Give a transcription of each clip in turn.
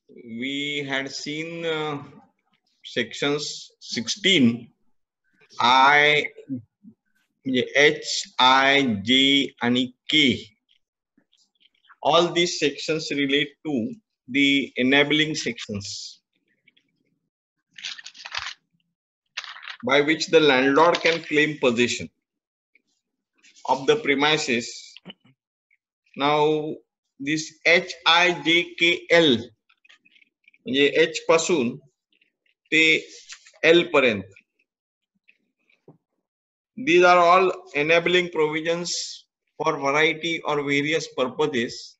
we had seen sections 16 I, H, I, J and K. All these sections relate to the enabling sections by which the landlord can claim possession of the premises. Now this H, I, J, K, L म्हणजे H पासून ते L पर्यंत. These are all enabling provisions for variety or various purposes,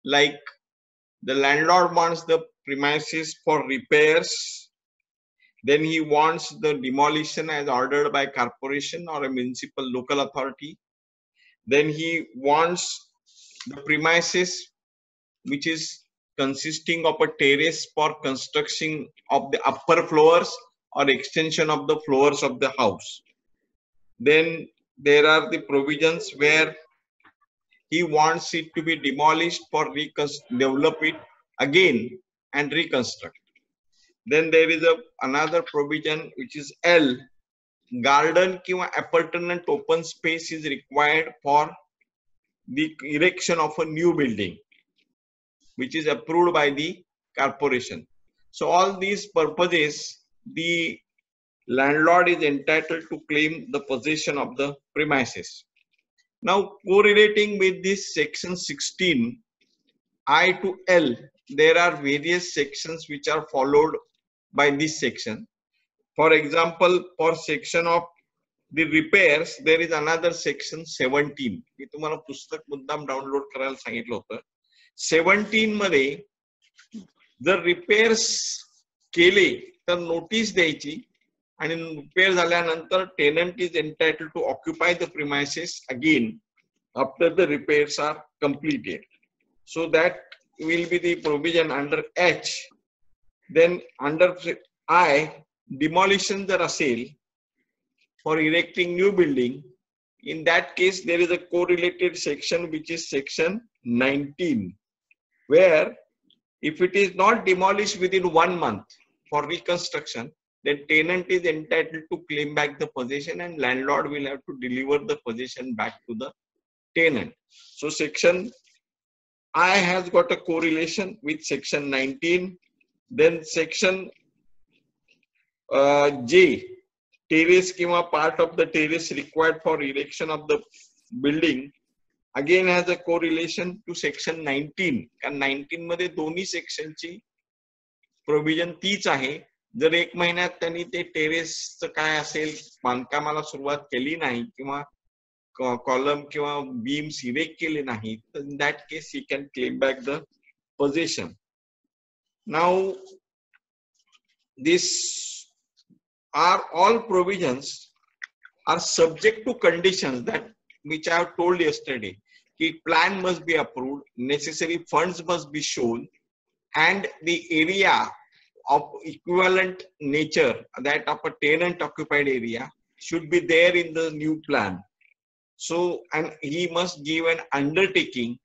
like the landlord wants the premises for repairs, then he wants the demolition as ordered by corporation or a municipal local authority, then he wants the premises which is consisting of a terrace for construction of the upper floors or extension of the floors of the house. Then there are the provisions where he wants it to be demolished for develop it again and reconstruct. Then there is another provision which is L, garden kiwa appurtenant open space is required for the erection of a new building which is approved by the corporation. So all these purposes, the landlord is entitled to claim the possession of the premises. Now correlating with this section 16 I to L, there are various sections which are followed by this section. For example, for section of the repairs, there is another section 17. मी तुम्हाला पुस्तक मुद्दाम download करायला सांगितलं होतं. 17 मध्ये जर repairs केले तर नोटीस द्यायची आणि रिपेअर झाल्यानंतर tenant is entitled to occupy the premises again after the repairs are completed. So that will be the provision under H. Then under I, demolition जर असेल for erecting new building, in that case there is a correlated section which is section 19, where if it is not demolished within 1 month for reconstruction, then tenant is entitled to claim back the possession and landlord will have to deliver the possession back to the tenant. So section I has got a correlation with section 19. Then section J, terrace kiwa part of the terrace required for erection of the building, again has a correlation to section 19. कारण 19 मध्ये दोन्ही section ची provision तीच आहे. जर 1 महिन्यात त्यांनी ते टेरेसचं काय असेल बांधकामाला सुरुवात केली नाही किंवा column किंवा beams erect केले नाही, in that case he can claim back the possession. Now these are all provisions are subject to conditions that which I have told yesterday. The plan must be approved, necessary funds must be shown, and the area of equivalent nature, that of a tenant occupied area, should be there in the new plan. So, and he must give an undertaking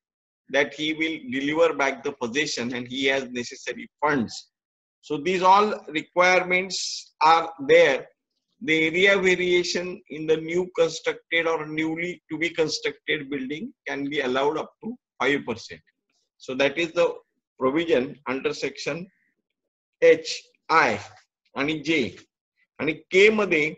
that he will deliver back the possession and he has necessary funds. So these all requirements are there. The area variation in the new constructed or newly to be constructed building can be allowed up to 5%. So that is the provision under section H, I and J. And K मध्ये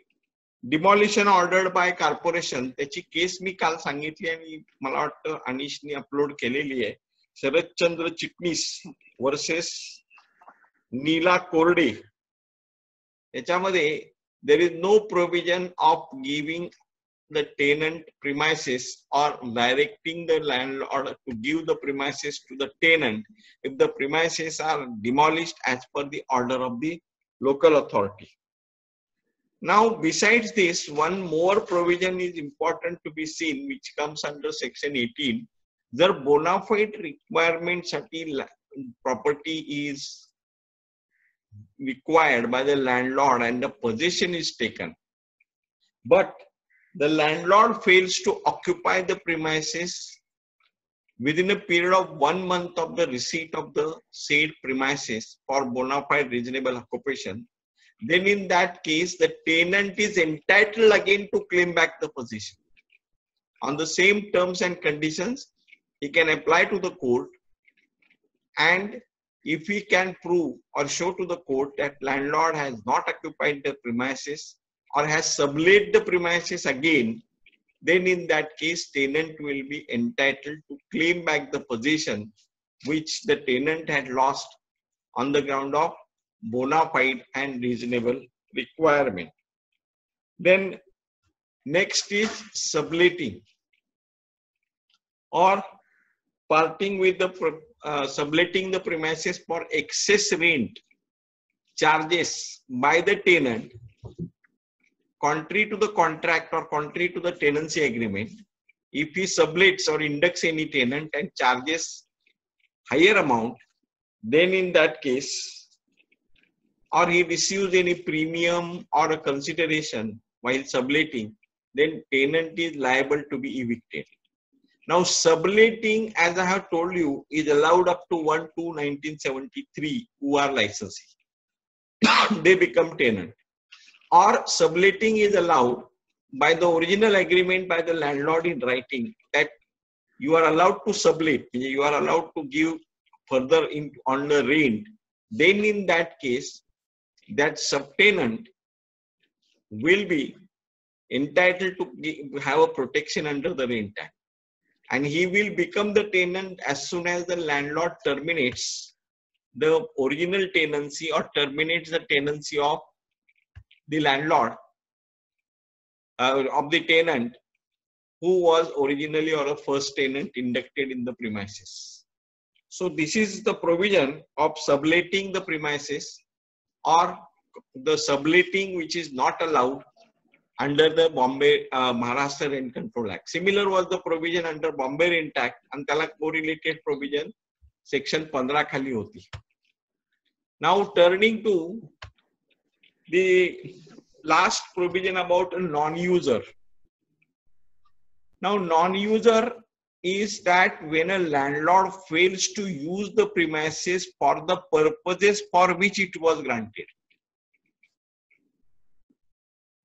demolition ordered bye corporation, त्याची case मी काल सांगितली आणि मला वाटतं अनिशने upload केलेली आहे. शरदचंद्र चिटणीस versus Neela Korde. याच्यामध्ये there is no provision of giving the tenant premises or directing the landlord to give the premises to the tenant if the premises are demolished as per the order of the local authority. Now, besides this, one more provision is important to be seen, which comes under section 18. The bona fide requirement property is required by the landlord and the possession is taken, but the landlord fails to occupy the premises within a period of 1 month of the receipt of the said premises for bona fide reasonable occupation, then in that case, the tenant is entitled again to claim back the possession. On the same terms and conditions, he can apply to the court, and if he can prove or show to the court that landlord has not occupied the premises or has sublet the premises again, then in that case, tenant will be entitled to claim back the possession which the tenant had lost on the ground of bona fide and reasonable requirement. Then next is subletting or parting with the subletting the premises for excess rent charges by the tenant contrary to the contract or contrary to the tenancy agreement. If he sublets or inducts any tenant and charges higher amount, then in that case, or he receives any premium or a consideration while subletting, then tenant is liable to be evicted. Now, subletting, as I have told you, is allowed up to 1/2/1973 who are licensee. They become tenant. Or subletting is allowed by the original agreement by the landlord in writing that you are allowed to sublet, you are allowed to give further on the rent. Then in that case, that subtenant will be entitled to have a protection under the Rent Act. And he will become the tenant as soon as the landlord terminates the original tenancy or terminates the tenancy of the landlord, of the tenant who was originally or a first tenant inducted in the premises. So this is the provision of subletting the premises or the subletting which is not allowed under the Bombay Maharashtra Rent Control Act. Similar was the provision under Bombay Rent Act and त्याला correlated provision section 15 खाली होती. Now turning to the last provision about a non-user. Now non-user is that when a landlord fails to use the premises for the purposes for which it was granted.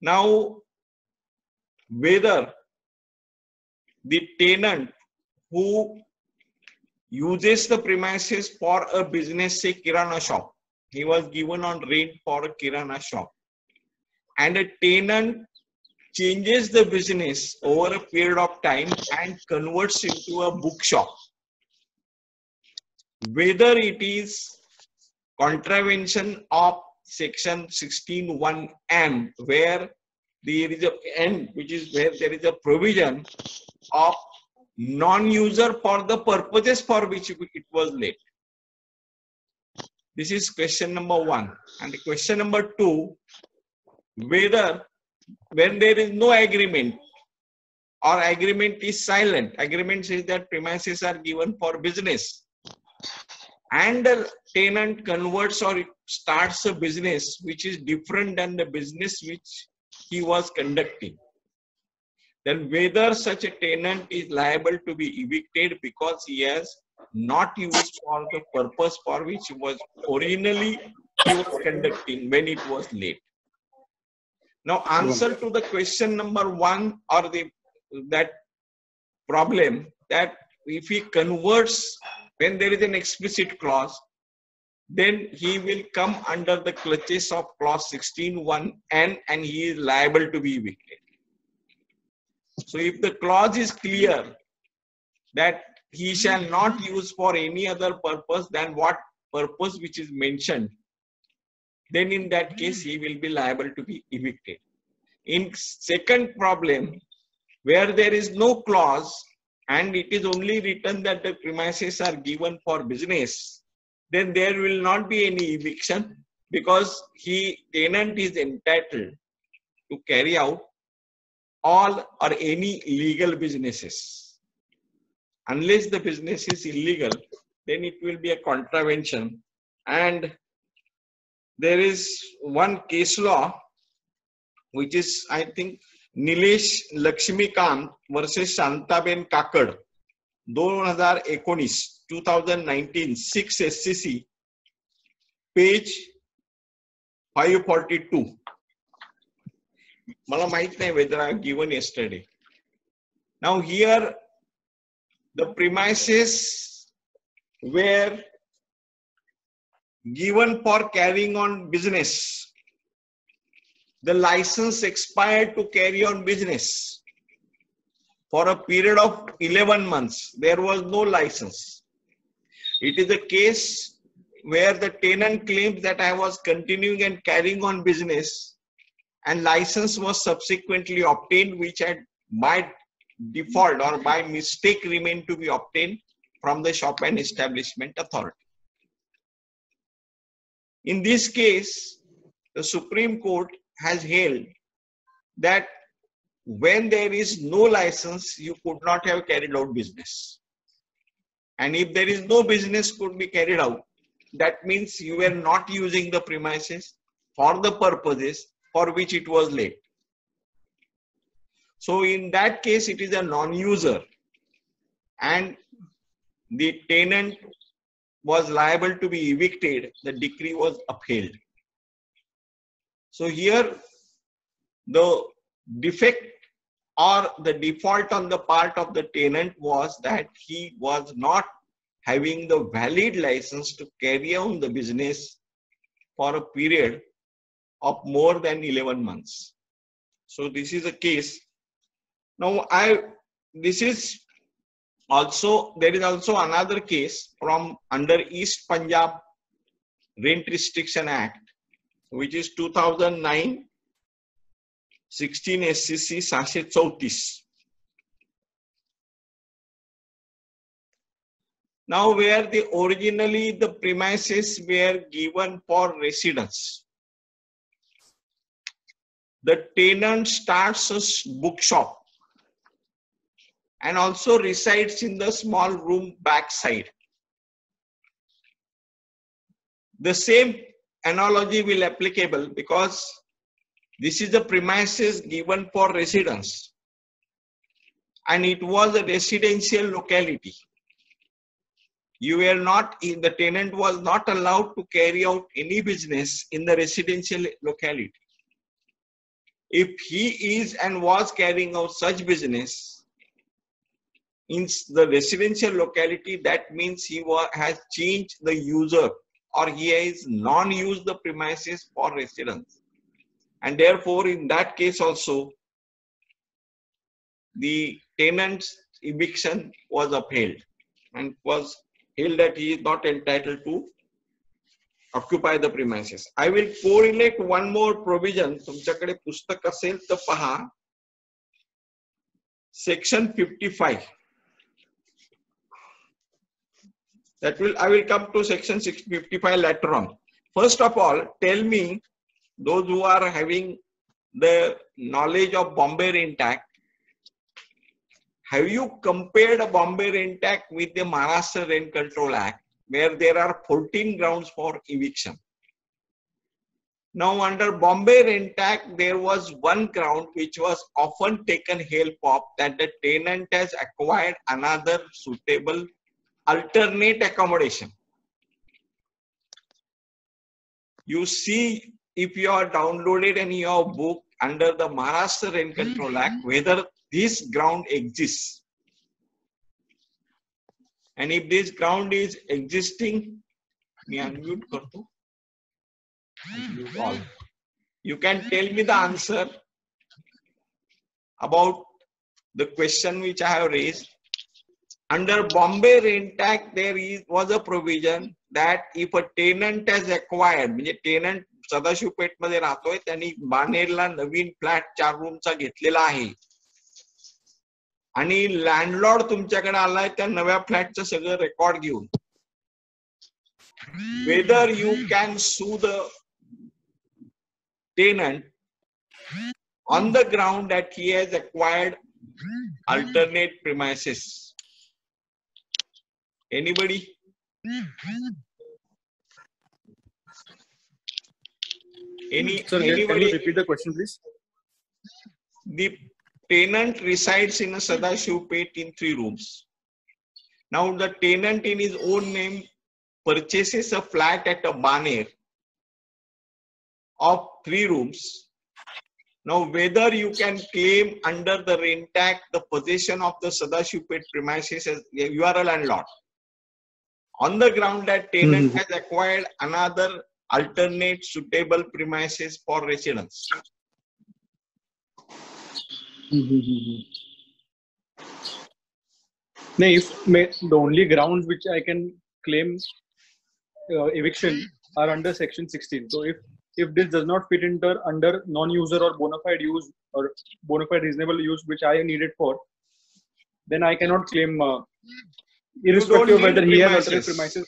Now, whether the tenant who uses the premises for a business, say Kirana shop, he was given on rent for a Kirana shop, and a tenant changes the business over a period of time and converts into a bookshop, whether it is contravention of section 16(1)(m), where there is a N, which is where there is a provision of non-user for the purposes for which it was let. This is question number 1. And the question number 2, whether when there is no agreement or agreement is silent, agreement says that premises are given for business, and the tenant converts or starts a business which is different than the business which he was conducting, then whether such a tenant is liable to be evicted because he has not used for the purpose for which he was originally conducting when it was late. Now answer to the question number 1 or that problem, that if he converts when there is an explicit clause, then he will come under the clutches of clause 16(1)(n) and he is liable to be evicted. So if the clause is clear that he shall not use for any other purpose than what purpose which is mentioned, then in that case he will be liable to be evicted. In second problem, where there is no clause and it is only written that the premises are given for business, then there will not be any eviction because tenant is entitled to carry out all or any legal businesses. Unless the business is illegal, then it will be a contravention. And there is one case law which is, I think, Nilesh Lakshmikant versus Shantaben Kakad. 2019 6 SCC page 542. मला माहित नाही whether I have given yesterday. Now here the premises were given for carrying on business. The license expired to carry on business. For a period of 11 months, there was no license. It is a case where the tenant claims that I was continuing and carrying on business and license was subsequently obtained, which had by default or by mistake remained to be obtained from the Shop and Establishment Authority. In this case, the Supreme Court has held that when there is no license, you could not have carried out business. And if there is no business could be carried out, that means you were not using the premises for the purposes for which it was laid. So in that case, it is a non-user and the tenant was liable to be evicted. The decree was upheld. So here the defect or the default on the part of the tenant was that he was not having the valid license to carry on the business for a period of more than 11 months. So this is a case. Now there is also another case from under East Punjab Rent Restriction Act, which is 2009 16 SCC 734. Now where originally the premises were given for residence, the tenant starts a bookshop and also resides in the small room backside. The same analogy will applicable because this is the premises given for residence and it was a residential locality. You were not, the tenant was not allowed to carry out any business in the residential locality. If he is and was carrying out such business in the residential locality, that means he has changed the user or he has non-used the premises for residence. And therefore, in that case also, the tenant's eviction was upheld and was held that he is not entitled to occupy the premises. I will correlate one more provision. तुमच्याकडे पुस्तक असेल तर पहा. Section 55. I will come to section 55 later on. First of all, tell me, those who are having the knowledge of Bombay Rent Act, have you compared a Bombay Rent Act with the Maharashtra Rent Control Act, where there are 14 grounds for eviction? Now, under Bombay Rent Act, there was one ground which was often taken help of, that the tenant has acquired another suitable alternate accommodation. You see, if you are downloaded in your book under the Maharashtra Rent Control Act, whether this ground exists. And if this ground is existing, unmute karto. You can tell me the answer about the question which I have raised. Under Bombay Rent Act, there was a provision that if a tenant has acquired, म्हणजे tenant Sadashiv Peth मध्ये राहतोय, त्यांनी बानेरला नवीन flat 4 रूमचा घेतलेला आहे आणि landlord तुमच्याकडे आलाय त्या नव्या फ्लॅटचं सगळं रेकॉर्ड घेऊन, whether you can sue the tenant on the ground that he has acquired alternate premises. Anybody? Sir, anybody? can you repeat the question, please? The tenant resides in a Sadashiv Pet in 3 rooms. Now the tenant in his own name purchases a flat at a Baner of 3 rooms. Now whether you can claim under the Rent Act the possession of the Sadashivpet premises as you are a landlord, on the ground that tenant has acquired another alternate suitable premises for residence. No, the only grounds which I can claim eviction are under section 16. So if this does not fit under non-user or bona fide use or bona fide reasonable use which I need it for, then I cannot claim irrespective of whether he has alternate premises.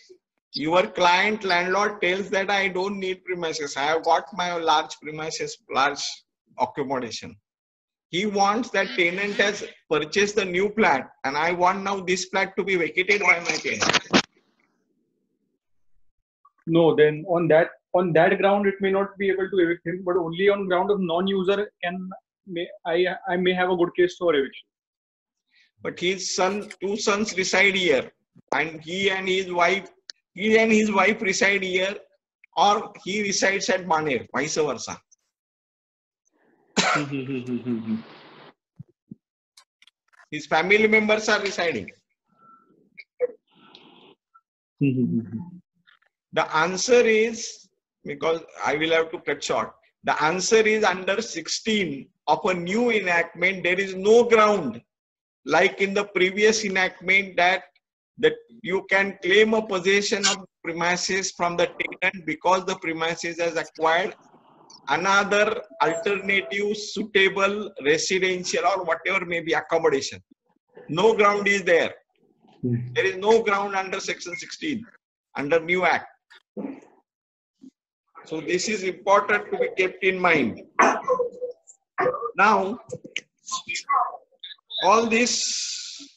Your client landlord tells that I don't need premises. I have got my large premises, large accommodation. He wants that tenant has purchased the new flat and I want now this flat to be vacated by my tenant. No, then on that ground it may not be able to evict him, but only on ground of non-user I may have a good case for eviction. But his two sons reside here, and he and his wife reside here, or he resides at Baner, vice versa. His family members are residing. The answer is, because I will have to cut short, the answer is under 16 of a new enactment, there is no ground like in the previous enactment that you can claim a possession of premises from the tenant because the premises has acquired another alternative suitable residential or whatever may be accommodation. No ground is there. There is no ground under section 16 under new act. So this is important to be kept in mind. Now all these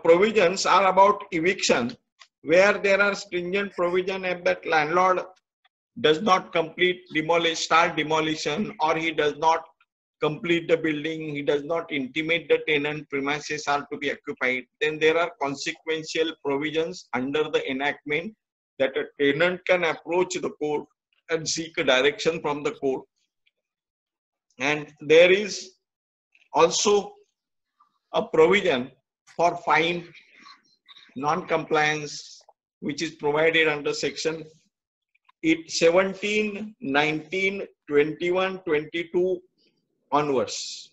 provisions are about eviction, where there are stringent provision if that landlord does not start demolition, or he does not complete the building, he does not intimate the tenant premises are to be occupied, then there are consequential provisions under the enactment that a tenant can approach the court and seek a direction from the court. And there is also a provision for fine non-compliance, which is provided under section 17, 19, 21, 22 onwards.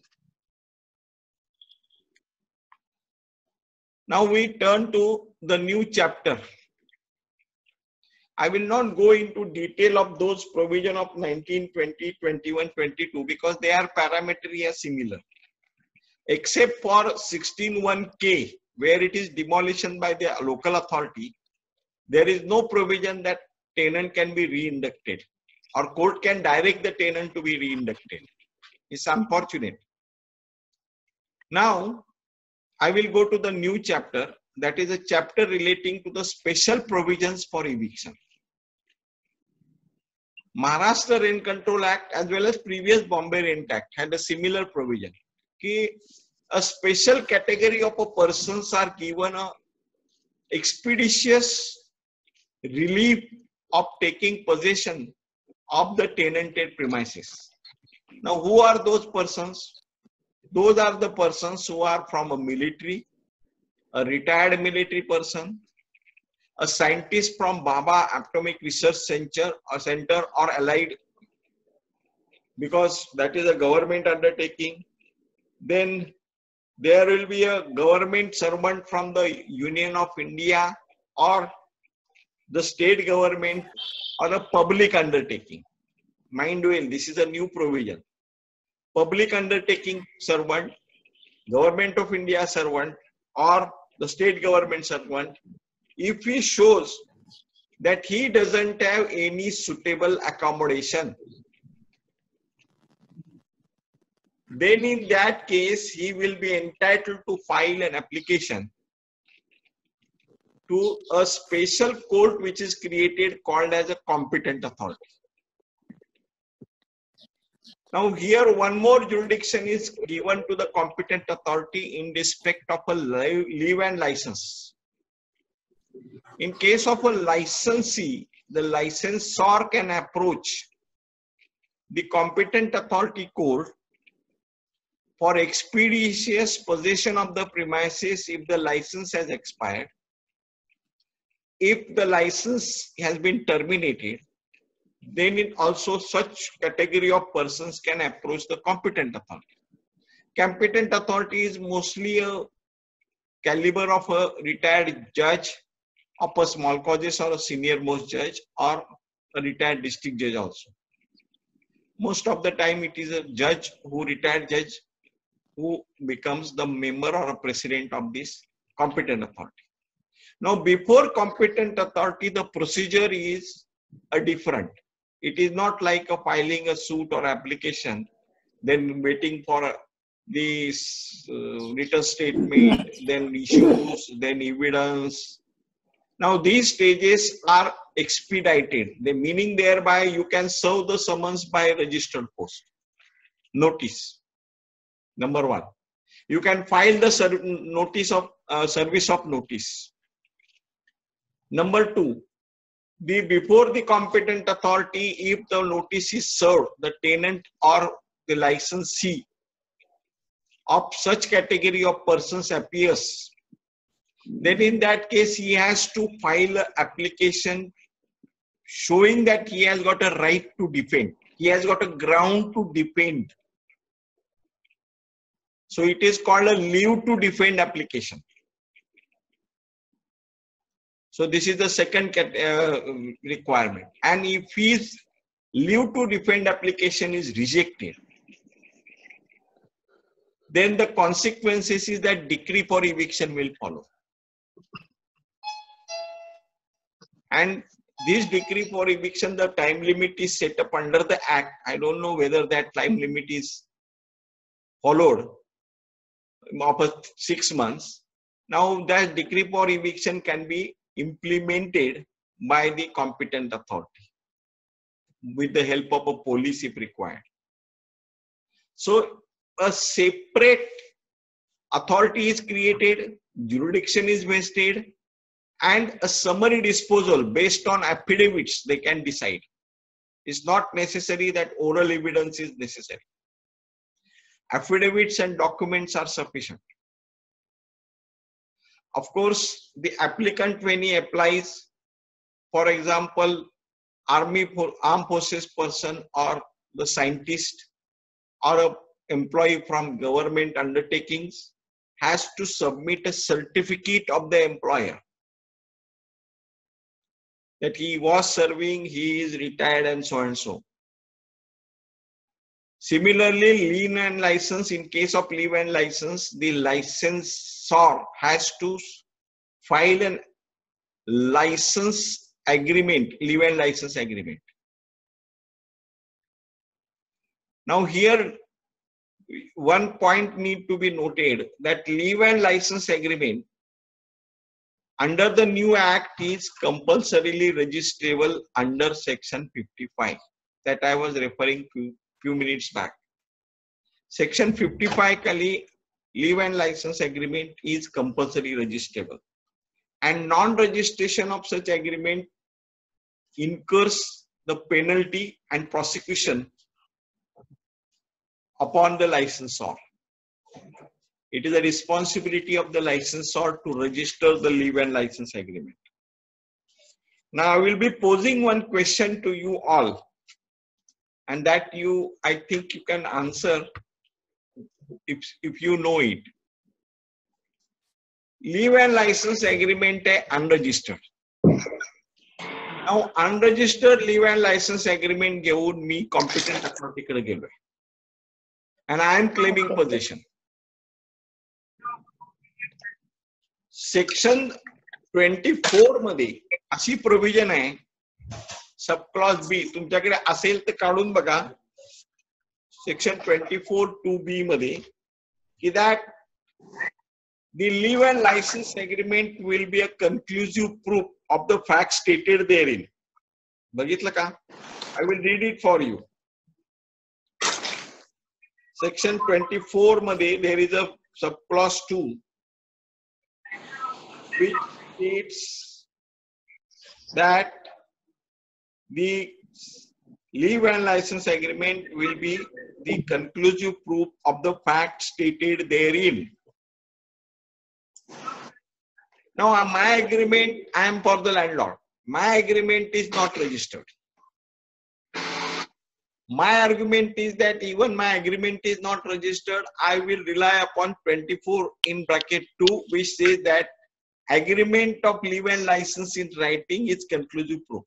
Now we turn to the new chapter. I will not go into detail of those provision of 19, 20, 21, 22 because they are parametry similar. Except for 16(1)(k), where it is demolition by the local authority, there is no provision that tenant can be reinducted or court can direct the tenant to be reinducted. It's unfortunate. Now, I will go to the new chapter, that is a chapter relating to the special provisions for eviction. Maharashtra Rent Control Act as well as previous Bombay Rent Act had a similar provision. A special category of a persons are given a expeditious relief of taking possession of the tenanted premises. Now, who are those persons? Those are the persons who are from a military, a retired military person, a scientist from Baba Atomic Research Center or allied, because that is a government undertaking. Then there will be a government servant from the Union of India or the state government or a public undertaking. Mind well, this is a new provision. Public undertaking servant, Government of India servant or the state government servant, if he shows that he doesn't have any suitable accommodation, then in that case, he will be entitled to file an application to a special court which is created called as a competent authority. Now here one more jurisdiction is given to the competent authority in respect of a leave and license. In case of a licensee, the licensor can approach the competent authority court for expeditious possession of the premises if the license has expired, if the license has been terminated, then it also such category of persons can approach the competent authority. Competent authority is mostly a caliber of a retired judge of a small causes or a senior most judge or a retired district judge also. Most of the time it is a judge who retired judge who becomes the member or a president of this competent authority. Now before competent authority, the procedure is different. It is not like a filing a suit or application, then waiting for the written statement, then issues, then evidence. Now these stages are expedited. The meaning thereby you can serve the summons by registered post. Notice. Number one. You can file the notice of service of notice. Number two. Before the competent authority, if the notice is served, the tenant or the licensee of such category of persons appears, then in that case he has to file an application showing that he has got a right to defend. He has got a ground to defend. So it is called a leave to defend application. So this is the second requirement. And if his leave to defend application is rejected, then the consequences is that decree for eviction will follow. And this decree for eviction, the time limit is set up under the Act. I don't know whether that time limit is followed of 6 months. Now that decree for eviction can be implemented by the competent authority with the help of a police if required. So a separate authority is created, jurisdiction is vested, and a summary disposal based on affidavits they can decide. It's not necessary that oral evidence is necessary. Affidavits and documents are sufficient. Of course, the applicant, when he applies, for example, armed forces person or the scientist or an employee from government undertakings, has to submit a certificate of the employer that he was serving, he is retired, and so and so. Similarly, leave and license, in case of leave and license, the licensor has to file a license agreement, leave and license agreement. Now here, one point need to be noted, that leave and license agreement under the new Act is compulsorily registrable under Section 55 that I was referring to few minutes back. Section 55 kali leave and license agreement is compulsory registrable, and non-registration of such agreement incurs the penalty and prosecution upon the licensor. It is a responsibility of the licensor to register the leave and license agreement. Now I will be posing one question to you all, and that I think you can answer if you know it. Leave and license agreement is unregistered. Now unregistered leave and license agreement घेऊन मी competent authority कडे गेलोय, and I am claiming possession. Section 24 मध्ये अशी provision आहे, sub clause B तुमच्याकडे असेल तर काढून बघा. सेक्शन 24(2)(b) मध्ये की that the leave and license agreement will be a conclusive proof of the facts stated therein. बघितलं का? I will read it for you. section 24 मध्ये there is a subclause 2 which states that the leave and license agreement will be the conclusive proof of the fact stated therein. Now, my agreement, I am for the landlord. My agreement is not registered. My argument is that even my agreement is not registered, I will rely upon 24 in bracket 2, which says that agreement of leave and license in writing is conclusive proof.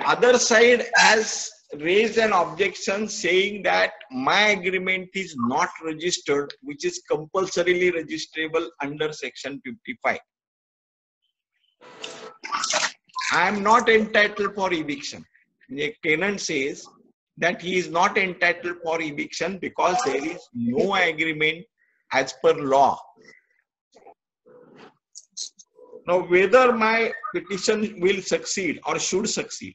Other side has raised an objection saying that my agreement is not registered, which is compulsorily registrable under section 55. I am not entitled for eviction. The tenant says that he is not entitled for eviction because there is no agreement as per law. Now, whether my petition will succeed or should succeed,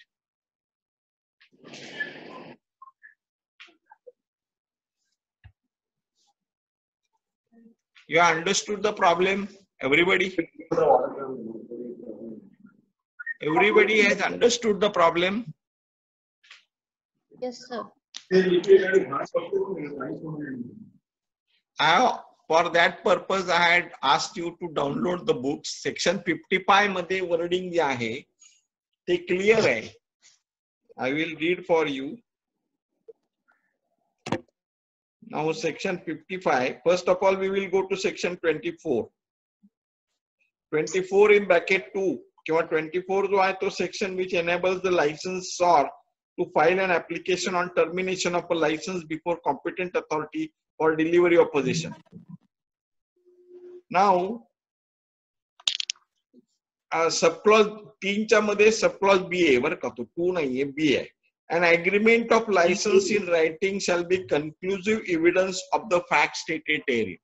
you have understood the problem, everybody? Everybody has understood the problem? Yes, sir. For that purpose, I had asked you to download the books. Section 55 मध्ये wording जे आहे ते clear आहे. I will read for you. Now, section 55. First of all, we will go to section 24. 24 in bracket 2. 24 जो आहे तो section which enables the licensor to file an application on termination of a license before competent authority for delivery of possession. Now, subclause 3 च्या मध्ये subclause B आहे बरं का, तो 2 नाहीये, B आहे. An agreement of license in writing shall be conclusive evidence of the fact stated therein.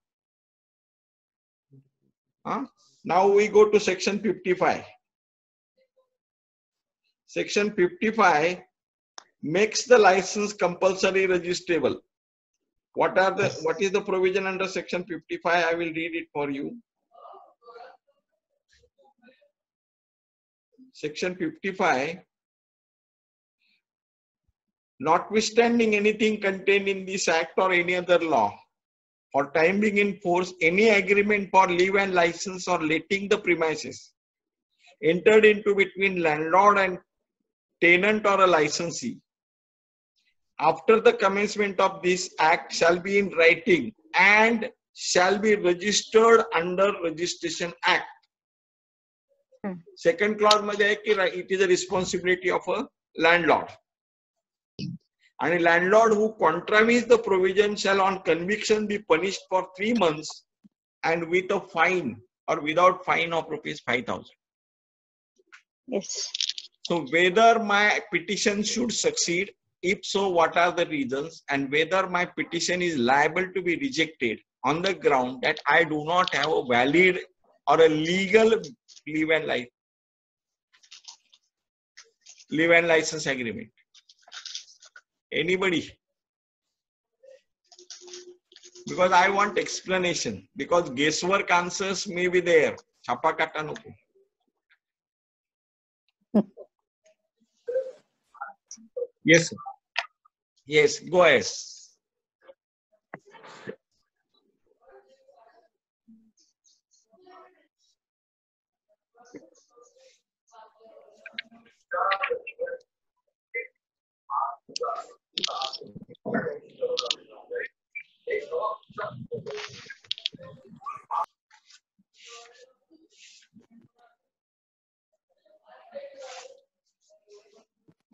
Now we go to section 55. Section 55 makes the license compulsory registrable. What is the provision under section 55? I will read it for you. Section 55. Notwithstanding anything contained in this act or any other law, for time being in force, any agreement for leave and license or letting the premises entered into between landlord and tenant or a licensee after the commencement of this act shall be in writing and shall be registered under Registration Act. Second clause मध्ये आहे की it is a responsibility of a landlord. And a landlord who contravenes the provision shall on conviction be punished for 3 months and with a fine or without fine of rupees 5,000. Yes. So whether my petition should succeed, if so, what are the reasons, and whether my petition is liable to be rejected on the ground that I do not have a valid or a legal leave and license agreement. Anybody? Because I want explanation. Because guesswork answers may be there. Chapa kata nuko. Yes, sir. Yes, go ahead.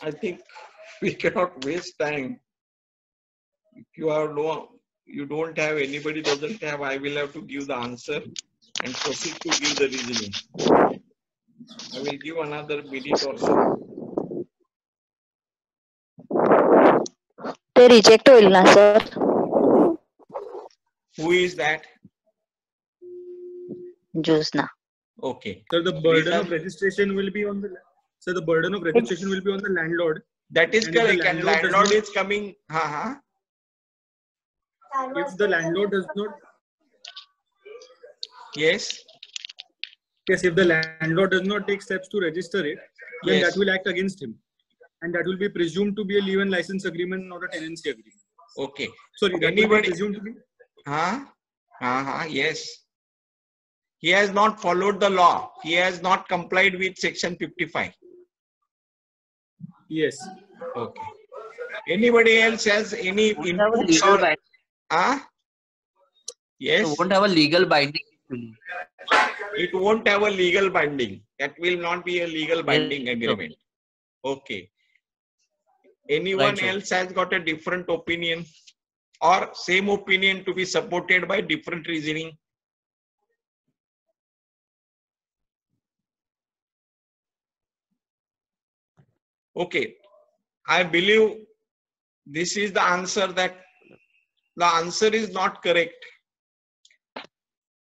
I think we cannot waste time. If you don't have, anybody doesn't have, I will have to give the answer and proceed to give the reasoning. I will give another minute or so. They reject होईल ना sir? Who is that? Josna. Okay. So the burden of registration will be on the landlord That is And if the correct. And landlord does landlord not- is coming. If the landlord does not, Yes. yes, if the landlord does not take steps to register it, then Yes. that will act against him, and that will be presumed to be a leave and license agreement, not a tenancy agreement. Okay. Sorry, that will be Anybody? presumed to be. Yes. He has not followed the law. He has not complied with section 55. Yes. Okay. Anybody else has any Won't have a inputs legal or? binding. Yes. So won't have a legal binding actually. It won't have a legal binding. That will not be a legal binding Yes, agreement. Okay. Anyone Right, sir. else has got a different opinion or same opinion to be supported by different reasoning? Okay. I believe this is the answer, that the answer is not correct.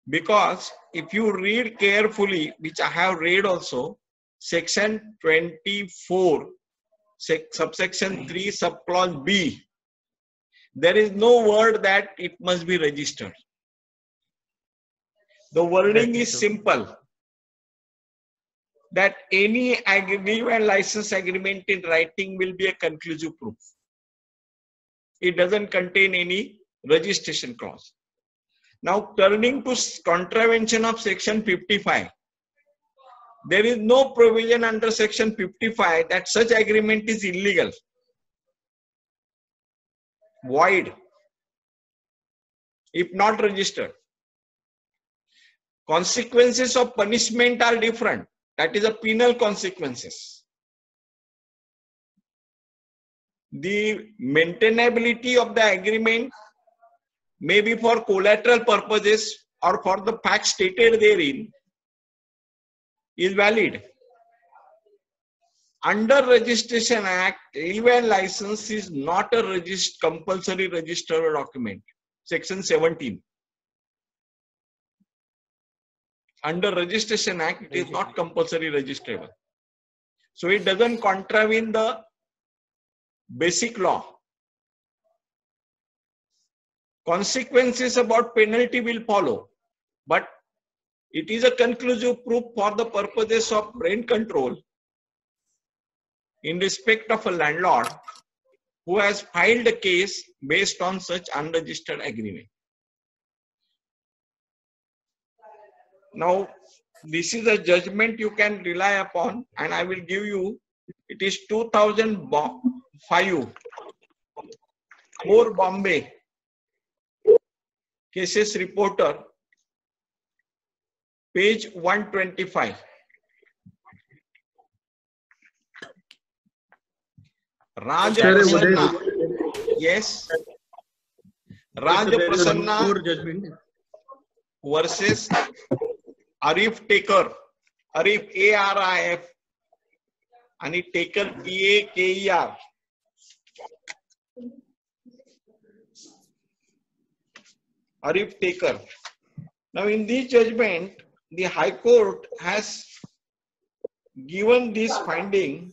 Because if you read carefully, which I have read also, section 24, subsection 3, subclause B, there is no word that it must be registered. The wording Right, is sir. simple, that any leave and license agreement in writing will be a conclusive proof. It doesn't contain any registration clause. Now, turning to contravention of section 55, there is no provision under section 55 that such agreement is illegal, void, if not registered. Consequences of punishment are different. That is a penal consequences. The maintainability of the agreement may be for collateral purposes or for the facts stated therein is valid. Under Registration Act, leave and license is not a compulsory registered document. Section 17. Under Registration Act, it is not compulsory registrable. So it doesn't contravene the basic law. Consequences about penalty will follow, but it is a conclusive proof for the purposes of rent control in respect of a landlord who has filed a case based on such unregistered agreement. Now, this is a judgment you can rely upon, and I will give you, it is 2005, 4 Bombay, cases reporter, page 125. Raj Prasanna, yes, Raj Prasanna Judgment versus Arif Taker, Arif ARIF, and Taker TAKER. Arif Taker. Now, in this judgment, the High Court has given this finding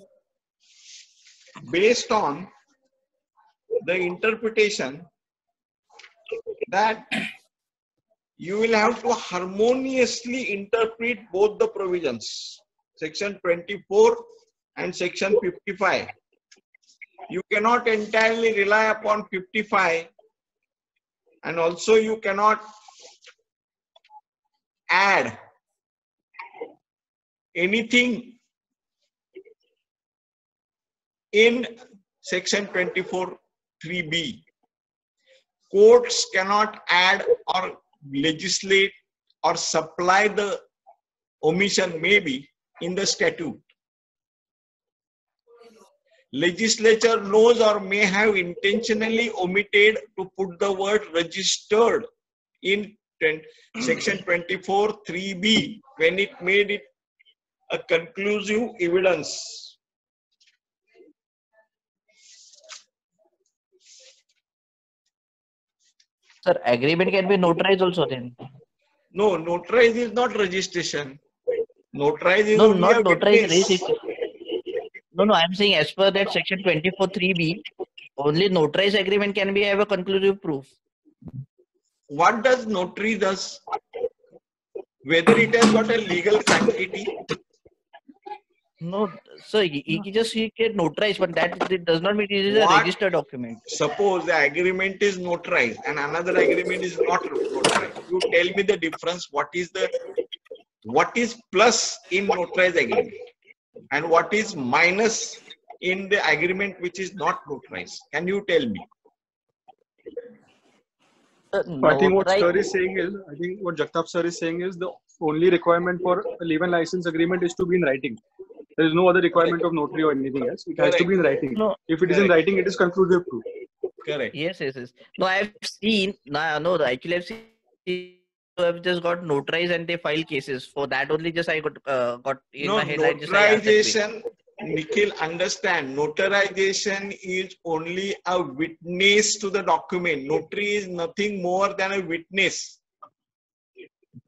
based on the interpretation that you will have to harmoniously interpret both the provisions, section 24 and section 55. You cannot entirely rely upon 55, and also you cannot add anything in section 24 3B. Courts cannot add or legislate or supply the omission maybe in the statute. Legislature knows or may have intentionally omitted to put the word registered in section 24 3B when it made it a conclusive evidence. Sir, agreement can be notarized also then. No, notarized is not registration. Notarized is No, only not a notarized, witness. registration. No, I'm saying as per that section 24(3)(b, only notarized agreement can be have a conclusive proof. What does notary does? Whether it has got a legal sanctity? No, so he can notarize, but that does not mean it is a What? registered document. Suppose the agreement is notarized and another agreement is not notarized. You tell me the difference. What is plus in notarized agreement and what is minus in the agreement which is not notarized? Can you tell me? I think what sir is saying is, I think what Jagtap sir is saying is the only requirement for a leave and license agreement is to be in writing. There is no other requirement of notary or anything else. It has to be in writing. No. If it is in writing, it is conclusive proof. Correct. Yes. No, I've seen. No, actually, I've seen. I've just got notarized and they file cases. For that only, just I got in my head. Notarization, Nikhil, understand. Notarization is only a witness to the document. Notary is nothing more than a witness.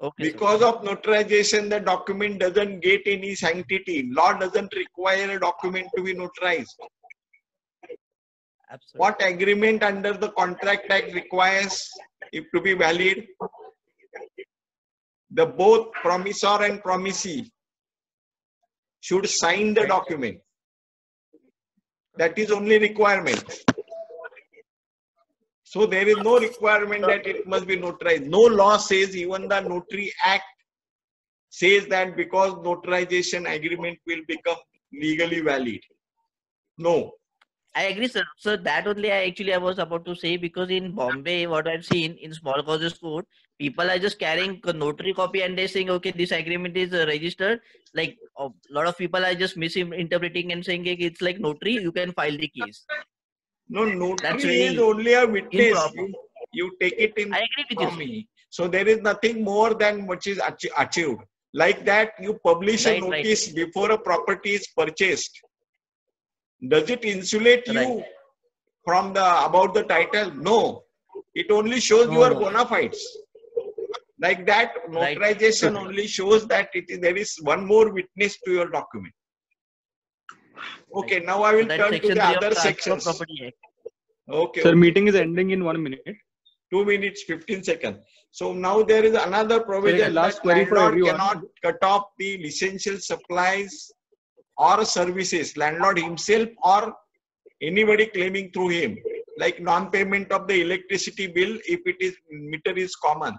Okay, because of notarization, the document doesn't get any sanctity. Law doesn't require a document to be notarized. Absolutely. What agreement under the Contract Act requires it to be valid? The both promisor and promisee should sign the document. That is only requirement. So there is no requirement that it must be notarized. No law says, even the Notary Act says that because notarization agreement will become legally valid. No. I agree, sir. So that only I was about to say, because in Bombay, what I've seen in small causes court, people are just carrying a notary copy and they're saying, okay, this agreement is registered. Like a lot of people are just misinterpreting and saying, okay, it's like notary, you can file the case. No, notary is only a witness. You take it in I agree with from me. So there is nothing more than which is achieved. Like that, you publish a notice before a property is purchased. Does it insulate you from about the title? No. It only shows your bona fides. Like that, notarization only shows that there is one more witness to your document. Okay, now I will turn to the other sections. Okay. Sir, meeting is ending in 1 minute. 2 minutes, 15 seconds. So now there is another provision that landlord cannot cut off the essential supplies or services, landlord himself or anybody claiming through him, like non-payment of the electricity bill if it is meter is common,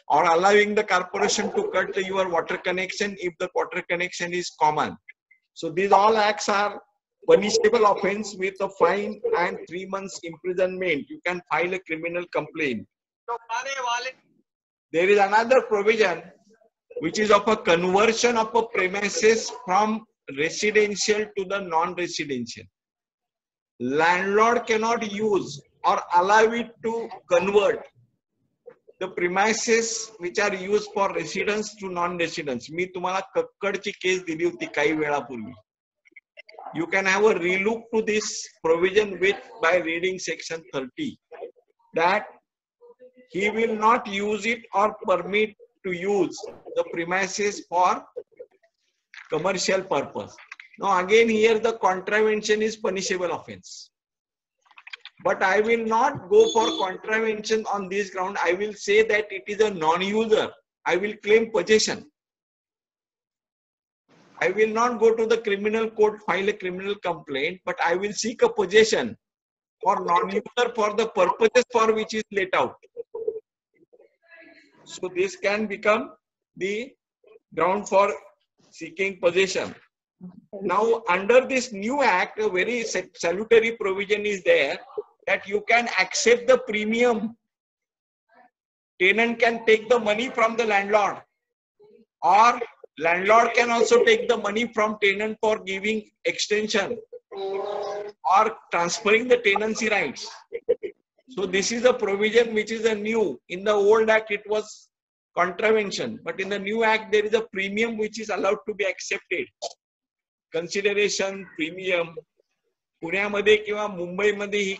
or allowing the corporation to cut your water connection if the water connection is common. So these all acts are punishable offense with a fine and 3 months imprisonment. You can file a criminal complaint. There is another provision which is of a conversion of a premises from residential to the non-residential. Landlord cannot use or allow it to convert the premises which are used for residents to non-residents. मी तुम्हाला कक्कडची case दिली होती काही वेळापूर्वी. You can have a relook to this provision by reading section 30, that he will not use it or permit to use the premises for commercial purpose. Now again here the contravention is punishable offense. But I will not go for contravention on this ground. I will say that it is a non-user. I will claim possession. I will not go to the criminal court, file a criminal complaint, but I will seek a possession for non-user for the purposes for which is let out. So this can become the ground for seeking possession. Now under this new act, a very salutary provision is there that you can accept the premium. Tenant can take the money from the landlord, or landlord can also take the money from tenant for giving extension or transferring the tenancy rights. So this is a provision which is a new. In the old act it was contravention, but in the new act there is a premium which is allowed to be accepted. Consideration, premium. पुण्यामध्ये किंवा मुंबईमध्ये ही